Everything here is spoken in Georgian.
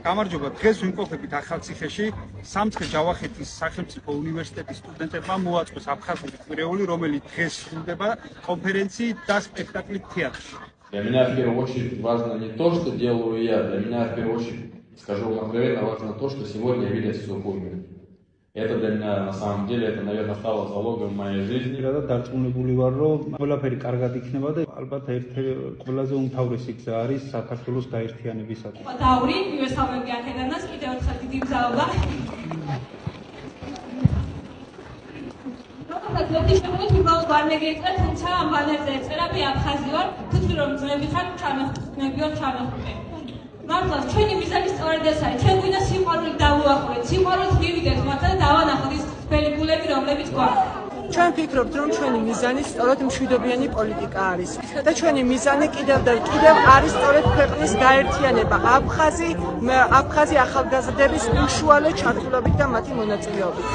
გამარჯობა, დღეს ვიმყოფებით ახალციხეში. სამცხე ჯავახეთის სახელმწიფო უნივერსიტეტის სტუდენტებმა მოაწყვეს აფხაზური კვირეული, რომელიც დღეს სრულდება კონფერენციით და სპექტაკლით თეატრში. Для меня в первую очередь важно не то, что делаю я, для меня в первую очередь, скажу вам откровенно, важно то, что сегодня видят всю Кубину. Это для меня на самом деле, это, наверное, стало залогом моей жизни. და დარწმუნებული ვარ, რომ ყველაფერი კარგად იქნება და ალბათ ყველაზე უმთავრესი გზა არის საქართველოს გაერთიანებისათვის. დავრი მივესალმები აქედანაც კიდევ ერთხელ დიდი მზაობა. მოდი შემოვიდეთ უბრალოდ ბანერზე, თუმცა ამ ბანერზე ეწერები აფხაზი ვარ, თვითონ რომ ძმები ხარ, ჩამეხმებიო ჩამეხმე. მართლა ჩვენი მიზანი სწორედ ეს არის, ჩვენ გვინდა სიყვარული დავუახლოვეთ, სიყვარულით მივიდეთ მართლა და დავანახოთ ის ფელიკულები, რომლებიც გვაქვს. ჩვენ ვფიქრობთ, რომ ჩვენი მიზანი სწორედ მშვიდობიანი პოლიტიკა არის და ჩვენი მიზანი კიდევ არის სწორედ ქვეყნის გაერთიანება, აფხაზი ახალგაზრდების უშუალო ჩართულობით და მათი მონაწილეობით.